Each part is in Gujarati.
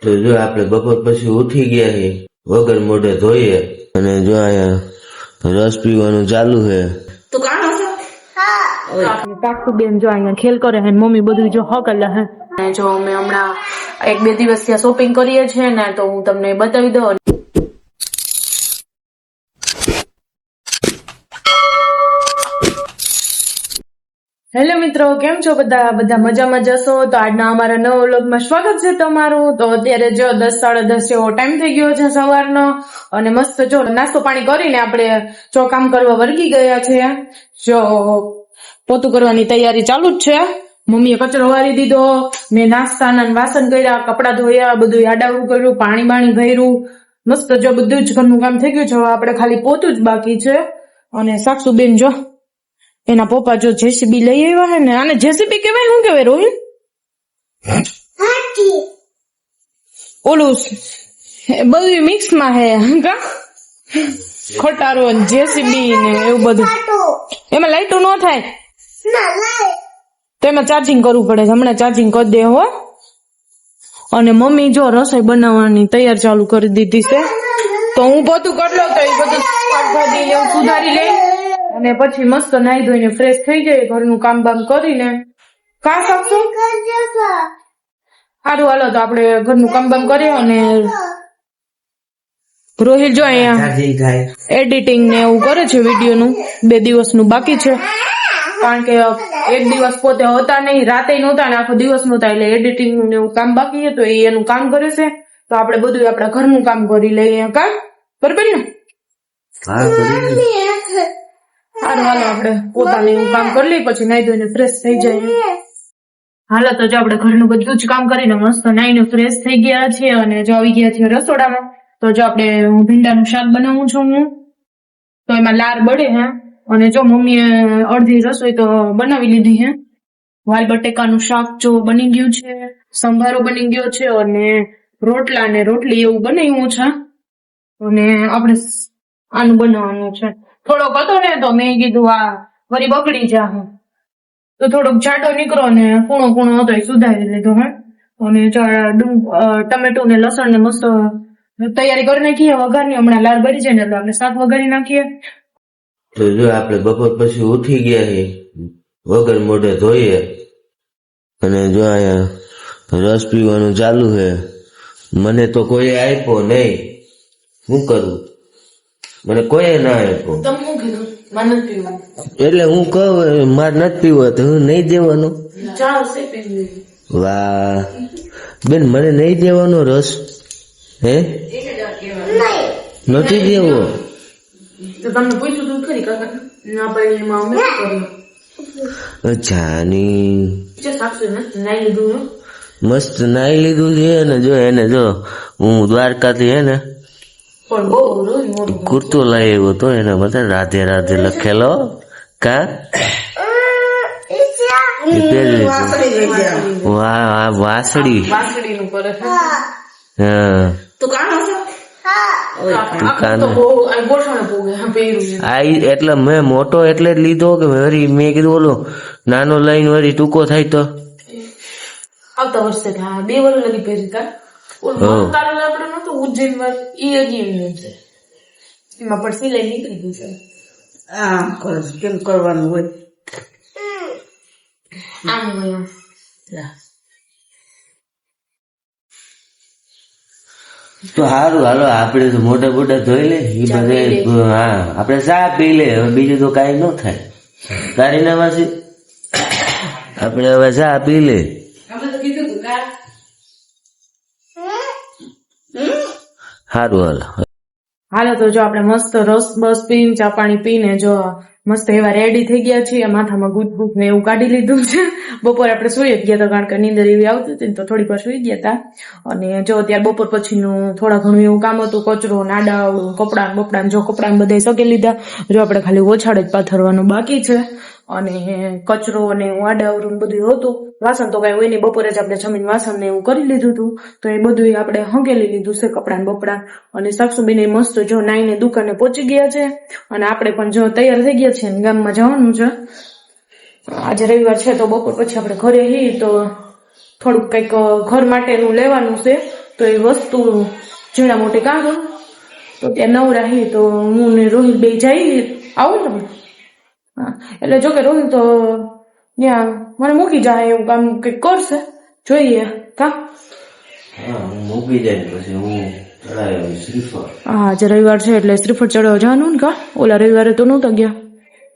તો જો આપણે બપોર પછી ઉઠી ગયા છીએ, વગર મોઢે ધોઈએ અને જો અહીંયા રસ પીવાનું ચાલુ છે. તો કાણો છે કાકુ બેન જો અહીંયા ખેલ કરે હે, મમ્મી બધું જો હકલે હે. જો અમે હમણાં 1-2 દિવસ ત્યાં શોપિંગ કરીએ છીએ ને, તો હું તમને બતાવી દઉં. હેલો મિત્રો, કેમ છો બધા મજામાં જશો? તો આજના અમારા નવા વ્લોગમાં સ્વાગત છે તમારું. તો અત્યારે જો 10-10:30 જેવો ટાઈમ થઈ ગયો છે સવારનો, અને મસ્ત જો નાસ્તો પાણી કરીને આપણે જો કામ કરવા વર્ગી ગયા છે. જો પોતું કરવાની તૈયારી ચાલુ જ છે. મમ્મીએ કચરો વારી દીધો, મેં નાસ્તાના વાસણ કર્યા, કપડા ધોયા, બધું આડાવડું કર્યું, પાણી ભર્યું. મસ્ત જો બધું જ ઘરનું કામ થઈ ગયું છે. આપણે ખાલી પોતું જ બાકી છે. અને સાક્ષુબેન જો એના પપ્પા જો જેસીબી લઈ આવ્યા હે ને, આને જેસીબી કહેવાય? શું કહેવાય રોહિત? ઓલું બધું મિક્સ માં હે કા, ખટારો જેસીબી ને એવું બધું. એમાં લાઈટો ન થાય તો એમાં ચાર્જિંગ કરવું પડે. હમણાં ચાર્જિંગ કરી દે હો. અને મમ્મી જો રસોઈ બનાવવાની તૈયાર ચાલુ કરી દીધી છે. તો હું પોતું કરલો તો એ બધું શાકભાજી એવું સુધારી લે, અને પછી મસ્ત નાઈ ધોઈને ફ્રેશ થઈ જાય, ઘરનું કામ બામ કરીને. કા શકશું સારું, હાલો તો આપણે ઘરનું કામ બામ કરીએ. અને રોહિત જો અહીંયા એડિટિંગ ને એવું કરે છે વિડીયોનું. 2 દિવસનું બાકી છે, કારણ કે 1 દિવસ પોતે હતા નહીં, રાતે નહોતા ને આખો દિવસ નહોતા, એટલે એડિટિંગ ને એવું કામ બાકી છે. તો એ એનું કામ કરે છે. તો આપણે બધું આપણા ઘરનું કામ કરી લઈએ. કા બરાબર ને? હાલો આપણે પોતાનું એવું કામ કરી લઈએ, પછી નાઈ ધોઈને ફ્રેશ થઈ જાય. હાલો તો જો આપણે ઘરનું બધું જ કામ કરીને મસ્ત નાઈને ફ્રેશ થઈ ગયા છીએ, અને જો આવી ગયા છીએ રસોડામાં. તો જો આપણે ભીંડાનું શાક બનાવું છું હું, તો એમાં લાર બળે હે. અને જો મમ્મીએ અડધી રસોઈ તો બનાવી લીધી હે. વાલ બટેકાનું શાક જો બની ગયું છે, સંભારો બની ગયો છે, અને રોટલા ને રોટલી એવું બનાવ્યું છે. અને આપણે આનું બનાવવાનું છે. થોડોક હતો ને તો મેં કીધું આ વરી બગડી જા, તો થોડોક જાડો નીકળો ને કૂણો હતો એ સુધારી લીધો હે. અને ટમેટું ને લસણ ને મસ્ત તૈયારી કરી નાખીએ વઘારની. હમણાં લાર બળી જાય ને એટલે આપણે શાક વઘારી નાખીએ. તો જો આપણે બપોર પછી ઉઠી ગયા છીએ, વગર મોઢે ધોઈએ અને જો અહીંયા રસ પીવાનું ચાલુ છે. મને તો કોઈ આપ્યો નહીં, શું કરું? મને કોઈ ના આપ્યો. એટલે હું કહું મારે નથી પીવું તો હું નહીં દેવાનો. વાહ બેન, મને નહીં દેવાનો રસ? હે નથી દેવો? જાની મસ્ત નાઈ લીધું છે ને. જો એને જો હું દ્વારકાથી હે ને કુર્તો લઈ આવ્યો તો એના બધા રાધે રાધે લખેલો. કા વાહ વાસળી. હા એટલે મેં મોટો એટલે જ લીધો કે વરી મેં કીધું ઓલો નાનો લઈને વરી ટૂંકો થાય તો આવતા વર્ષે 2 વર્ષ લગી પહેરી. ઉજ્જૈન એમાં પણ સિલાઈ નીકળી ગયું છે. કેમ કરવાનું હોય આમ તો સારું. હાલો આપણે તો મોટા ધોઈ લે એ બધે. હા આપણે ચા પી લે, હવે બીજું તો કઈ ન થાય. તારી ના માસી આપણે હવે ચા પી લે. સારું હાલો તો જો આપણે મસ્ત રસ બસ પીને ચા પાણી પીને જો મસ્ત એવા રેડી થઈ ગયા છીએ. માથામાં ગુટ ને એવું કાઢી લીધું છે. બપોરે આપણે સુઈ જ ગયા હતા, કારણ કે નીંદર એવી આવતી હતી તો થોડીક વાર સુઈ ગયા હતા. અને જો અત્યારે બપોર પછીનું થોડા ઘણું એવું કામ હતું, કચરો નાડાવડું કપડાં જો કપડાં બધા સકે લીધા. જો આપણે ખાલી ઓછાડ જ પાથરવાનું બાકી છે. અને કચરો અને આડાવડું બધું હતું. વાસણ તો કઈ હોય નહીં, બપોરે જ આપણે જમીન વાસણ ને એવું કરી લીધું હતું. તો એ બધું આપણે હંકેલી લીધું છે, કપડાં બપડા. અને સાક્ષુબેન મસ્ત જો નાઈને દુકાને પહોંચી ગયા છે. અને આપણે પણ જો તૈયાર થઈ ગયા છે, ગામમાં જવાનું છે. આજે રવિવાર છે તો બપોર પછી આપણે ઘરે હી તો થોડુંક કઈક ઘર માટેનું લેવાનું છે. તો એ વસ્તુ જરા મોટી કાઢો તો ત્યાં નવરાહી તો હું ને રોહિત બે જઈ આવું ને હા એટલે જો કે રોહિત તો ત્યાં મને મૂકી જાય એવું કામ કંઈક કરશે જોઈએ કા હા હું મૂકી જાય ને પછી હું ચડાવ્યો શ્રીફળ. હા આજે રવિવાર છે એટલે શ્રીફળ ચડાવવા જવાનું ને કા ઓલા રવિવારે તો નહોતા ગયા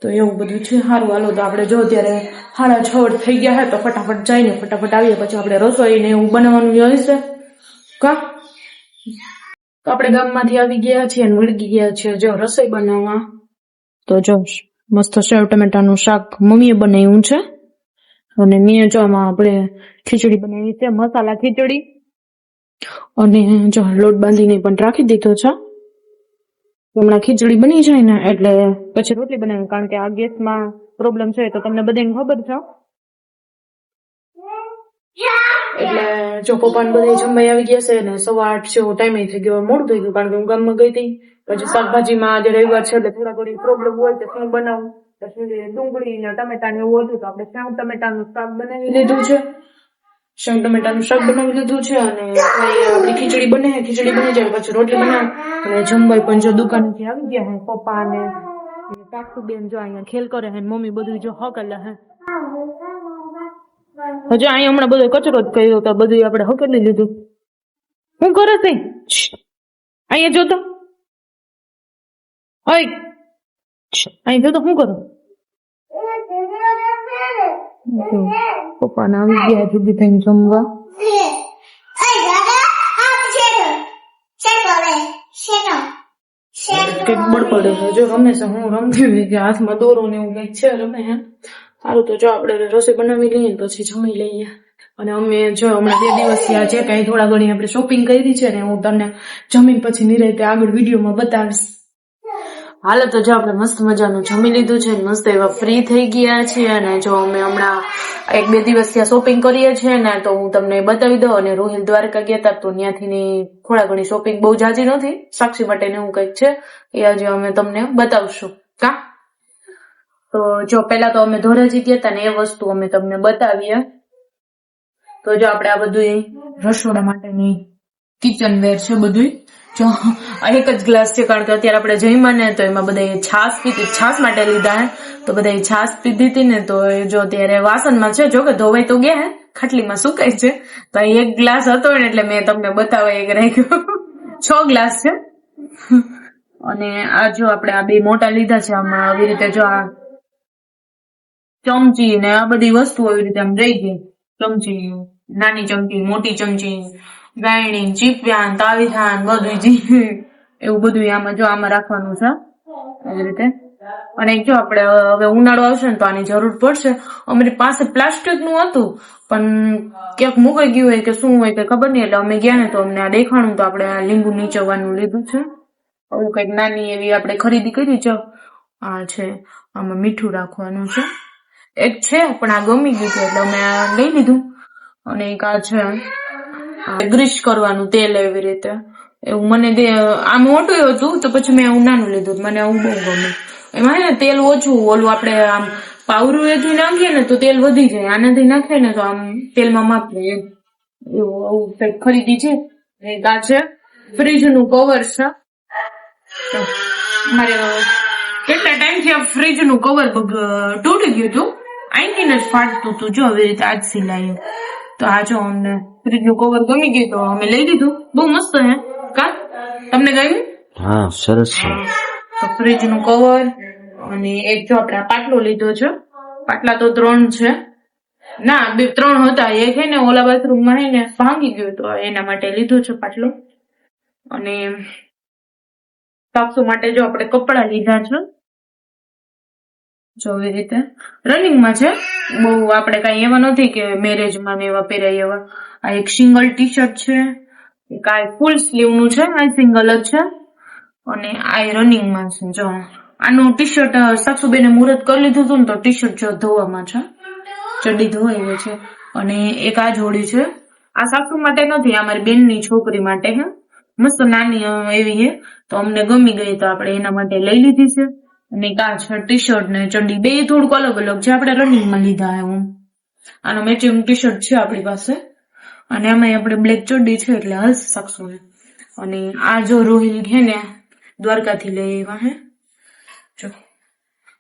તો એવું બધું છે. સારું હાલો તો આપણે જો અત્યારે 6:30 થઈ ગયા હે તો ફટાફટ જઈને ફટાફટ આવીએ પછી આપણે રસોઈ ને એવું બનાવવાનું હશે કા તો આપણે ગામમાંથી આવી ગયા છીએ અને વળગી ગયા છીએ જો રસોઈ બનાવવા. તો જો મસ્ત સેવ ટમેટાનું શાક મમ્મીએ બનાવ્યું છે અને મેં જો આમાં આપણે ખીચડી બનાવી છે મસાલા ખીચડી અને જો લોટ બાંધીને પણ રાખી દીધો છે. હમણાં ખીચડી બની જાય ને એટલે પછી રોટલી બનાવી કારણ કે આ ગેસમાં પ્રોબ્લેમ છે તો તમને બધાને ખબર છે એટલે જો પપ્પાને બધા જમવા આવી ગયા છે ને 8:15 જેવો ટાઈમ થઈ ગયો મોડું થઈ ગયું કારણ કે હું ગામમાં ગઈ હતી પછી શાકભાજીમાં આજે રવિવાર છે એટલે થોડા ઘણી પ્રોબ્લેમ હોય તો શું બનાવું પછી ડુંગળી ને ટમેટા ને એવું હતું તો આપણે સેવ ટમેટાનું શાક બનાવી લીધું છે સેવ ટમેટાનું શાક બનાવી લીધું છે અને આપણી ખીચડી બની જાય પછી રોટલી બનાવ અને જમવાય પણ જો દુકાનેથી આવી ગયા હે પપ્પા ને કાકુબેન જો અહીંયા ખેલ કરે હે મમ્મી બધું જો હકેલા હે હજુ અહીંયા હમણાં બધો કચરો જ કર્યો તો બધું આપણે હકેલી લીધું. હું કરે છે અહીંયા જોતો ઓય અહીં જોતો શું કરું પપ્પા ના આવી ગયા જુદી થઈને જમવા. કઈક બળપડે છે જો રમે છે હું રમતી કે હાથમાં દોરો ને એવું કઈક છે રમે હે. સારું તો જો આપણે રસોઈ બનાવી લઈએ પછી જમી લઈએ અને અમે જો હમણાં 2 દિવસ થયા છે કઈ થોડા ઘણી આપણે શોપિંગ કરી છે ને હું તમને જમીન પછી નિરાંતે આગળ વિડીયોમાં બતાવીશ. હાલો તો જો આપણે મસ્ત મજાનું જમી લીધું છે મસ્ત એવા ફ્રી થઈ ગયા છીએ અને જો અમે હમણાં 1-2 દિવસ ત્યાં શોપિંગ કરીએ છીએ ને તો હું તમને બતાવી દઉં અને રોહિલ દ્વારકા ગયા હતા તો ત્યાંથી થોડા ઘણી શોપિંગ બહુ જાજી નથી સાક્ષી માટે ને એવું કંઈક છે એ આજે અમે તમને બતાવશું કા. તો જો પેલા તો અમે ધોરાજી ગયા હતા ને એ વસ્તુ અમે તમને બતાવીએ. તો જો આપણે આ બધું રસોડા માટેની કિચન વેર છે બધું જો આ એક જ ગ્લાસ છે કારણ કે અત્યારે આપણે જમ્યા ને તો એમાં બધા છાશ પીધી છાશ માટે લીધા હે તો બધા છાશ પીધી હતી ને તો જો અત્યારે વાસણમાં છે જો કે ધોવાઈ તો ગયા હે ખાટલીમાં સુકાય છે તો એક ગ્લાસ હતો ને એટલે મેં તમને બતાવવા એક રાખ્યો 6 ગ્લાસ છે અને આ જો આપણે આ 2 મોટા લીધા છે આમાં આવી રીતે જો આ ચમચી ને આ બધી વસ્તુ આવી રીતે આમ રહી ગઈ ચમચી નાની ચમચી મોટી ચમચી ગાયણી ચીપિયાન તાવીથાન બધું એવું બધું આમાં જો આમાં રાખવાનું છે એવી રીતે. અને જો આપણે હવે ઉનાળો આવશે ને તો આની જરૂર પડશે. અમારી પાસે પ્લાસ્ટિક નું હતું પણ ક્યાંક મુકાઈ ગયું હોય કે શું હોય કે ખબર નહીં એટલે અમે ગયા ને તો અમને આ દેખાણું તો આપણે આ લીંબુ નીચવવાનું લીધું છે આવું કઈક નાની એવી આપણે ખરીદી કરી છે. આ છે આમાં મીઠું રાખવાનું છે એક છે પણ આ ગમી ગયું છે એટલે અમે આ લઈ લીધું અને એક આ છે ગ્રીસ કરવાનું તેલ એવી રીતે એવું મને આ મોટું હતું તો પછી મેં એવું નાનું લીધું મને આવું બહુ ગમે. એમાં હે ને તેલ ઓછું ઓલું આપણે આમ પાવરું એથી નાખીએ ને તો તેલ વધી જાય આનાથી નાખીએ ને તો આમ તેલમાં માપે એમ એવું આવું કઈક ખરીદી છે. એક આ છે ફ્રીજ નું કવર છે મારે કેટલા ટાઈમ થી આ ફ્રીજ નું કવર તૂટી ગયું હતું અહીંથી જ ફાટતું હતું જો આવી રીતે આજ સિલાયું તો આ જો અમને ફ્રીજ નું કવર ગમી ગયું તો અમે લઈ લીધું બહુ મસ્ત હે કા તમને ગમ્યું? હા સરસ છે. તો ફ્રીજ નું કવર અને એક જો આપણે પાટલો લીધો છે પાટલા તો 3 છે ના 3 હતા એક હે ને ઓલા બાથરૂમ માં હે ને ભાંગી ગયું તો એના માટે લીધો છે પાટલો. અને સાસુ માટે જો આપણે કપડા લીધા છે જો એવી રીતે રનિંગમાં છે બહુ આપણે કઈ એવા નથી કે મેરેજમાં ને એવા પહેરાય એવા. આ એક સિંગલ ટી શર્ટ છે એક આ ફૂલ સ્લીવ નું છે આ સિંગલ જ છે અને આ રનિંગમાં છે જો આનું ટી શર્ટ સાસુબેને મુહૂર્ત કરી લીધું હતું ને તો ટી શર્ટ જો ધોવામાં છે ચડ્ડી ધોવાઈ ગઈ છે. અને એક આ જોડી છે આ સાસુ માટે નથી આ મારી બેનની છોકરી માટે હે મસ્ત નાની એવી છે તો અમને ગમી ગઈ તો આપણે એના માટે લઈ લીધી છે. અને આ છે ટી શર્ટ ને ચડ્ડી બે થોડુંક અલગ અલગ છે આપણે રનિંગમાં લીધા હે. હું આનો મેચિંગ ટી શર્ટ છે આપણી પાસે અને આમાં આપણે બ્લેક ચડ્ડી છે એટલે હાલશે સાક્ષુને. અને આ જો રોહિલ છે ને દ્વારકાથી લઈ આવ્યા હે. જો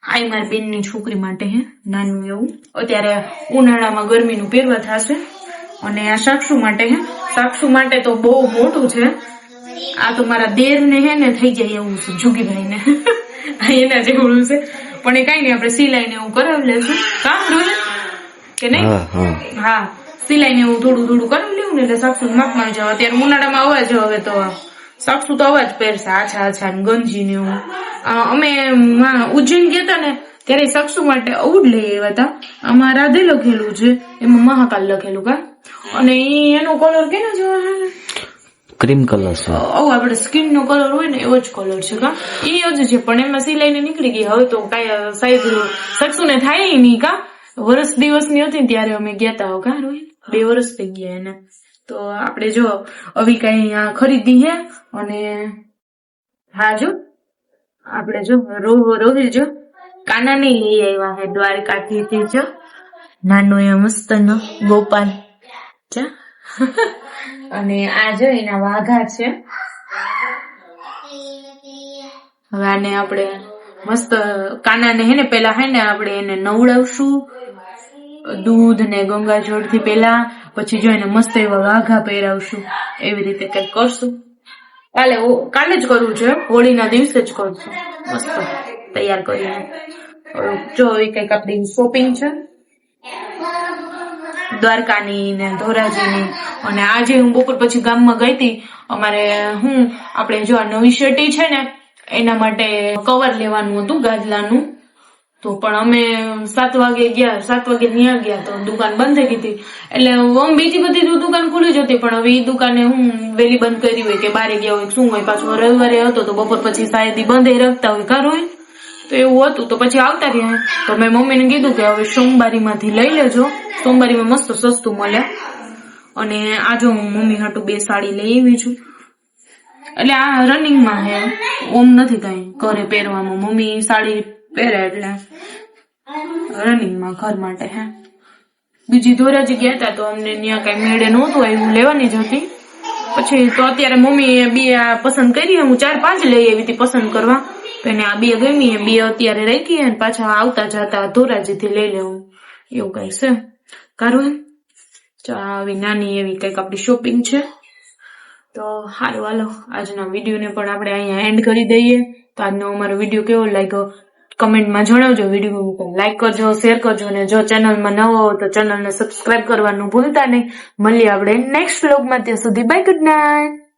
આ મારી બેનની છોકરી માટે હે, નાનું એવું. અત્યારે ઉનાળામાં ગરમીનું પહેરવા થશે. અને આ સાક્ષુ માટે હે. સાક્ષુ માટે તો બહુ મોટું છે. આ તો મારા દેર ને હે ને થઈ જાય એવું છે, જુગીભાઈ ને એના જેવું છે. પણ એ કઈ નઈ, આપણે સિલાઈ ને એવું કરાવી લેશું. કામ રોહિલ કે નહીં? હા, સિલાઈ ને એવું થોડું થોડું કરાવી લેવું ને એટલે સાક્ષુ માપમાં જાવ. અત્યારે ઉનાળામાં અવાજ હવે તો સાક્ષુ તો અવાજ પહેરશે આછા આછા ગંજી ને એવું. અમે ઉજ્જૈન ગયા હતા ને ત્યારે સાક્ષુ માટે આવું જ લઈ આવ્યા હતા. આમાં રાધે લખેલું છે, એમાં મહાકાલ લખેલું કા. અને એનો કલર કેનો જેવો છે? ક્રીમ કલર છે. આપણે સ્કિન નો કલર હોય ને એવો જ કલર છે કા. એ જ છે, પણ એમાં સિલાઈ ને નીકળી ગઈ. હવે તો કઈ સાઈઝ સાક્ષુ ને થાય નહીં કા. વર્ષ દિવસની હતી ત્યારે અમે ગયા હતા કા રોહિત, 2 વર્ષ થઈ ગયા એને. તો આપણે જો હવે કઈ ખરીદી હે. અને હા જો આપણે જો રોહિલ જો કાના ને લઈ આવ્યા હે દ્વારકાથી. જો નાનો એ મસ્ત નો ગોપાલ છે. અને આ જો એના વાઘા છે. હવે આને આપણે મસ્ત કાનાને હે ને પેલા હે ને આપણે એને નવડાવશું દૂધ ને ગંગાજળ થી પેલા, પછી જો એને મસ્ત એવા વાઘા પહેરાવશું. એવી રીતે કઈક કરશું. કાલે જ કરવું છે, હોળીના દિવસે જ કરશું મસ્ત તૈયાર કરીને. જો એ કઈક આપણી શોપિંગ છે દ્વારકાની ને ધોરાજીની. અને આજે હું બપોર પછી ગામમાં ગઈ હતી. અમારે આપણે જો આ નવી શેટી છે ને એના માટે કવર લેવાનું હતું ગાદલાનું. તો પણ અમે 7 વાગે ગયા, 7 વાગે ત્યાં ગયા તો દુકાન બંધ થઈ ગઈ હતી. એટલે બીજી બધી દુકાન ખુલી જ હતી, પણ હવે એ દુકાને વહેલી બંધ કરી હોય કે બારે ગયા હોય શું હોય. પાછું રવિવારે હતો તો બપોર પછી શાયદ બંધ રાખતા હોય કાર હોય. તો એવું હતું તો પછી આવતા રહ્યા. તો મેં મમ્મીને કીધું કે હવે સોમવારી માંથી લઈ લેજો, સોમવારીમાં મસ્ત સસ્તું મળે. અને આ જો હું મમ્મી હાટુ 2 સાડી લઈ આવી છું. એટલે આ રનિંગમાં હે, ઓમ નથી કઈ ઘરે પહેરવામાં. મમ્મી સાડી પહેરે એટલે રનિંગમાં ઘર માટે હે. બીજી ધોરાજી ગયા હતા તો અમને ત્યાં કઈ મેળે નહોતું આવ્યું, લેવાની જ હતી. પછી તો અત્યારે મમ્મી 2 પસંદ કરી. હું 4-5 લઈ આવી હતી પસંદ કરવા. તો એને આ 2 ગમી, 2 અત્યારે રાખી અને પાછા આવતા જતા ધોરાજીથી લઈ લેવું એવું કઈ છે કારું. આવી નાની એવી કઈક આપણી શોપિંગ છે. તો સારું હાલો, આજના વિડીયોને પણ આપણે અહીંયા એન્ડ કરી દઈએ. તો આજનો અમારો વિડીયો કેવો લાગ્યો કમેન્ટમાં જણાવજો. વિડીયો લાઈક કરજો, શેર કરજો. અને જો ચેનલમાં નવો હો તો ચેનલને સબસ્ક્રાઇબ કરવાનું ભૂલતા નહીં. મળીએ આપણે નેક્સ્ટ વ્લોગમાં. ત્યાં સુધી બાય, ગુડ નાઇટ.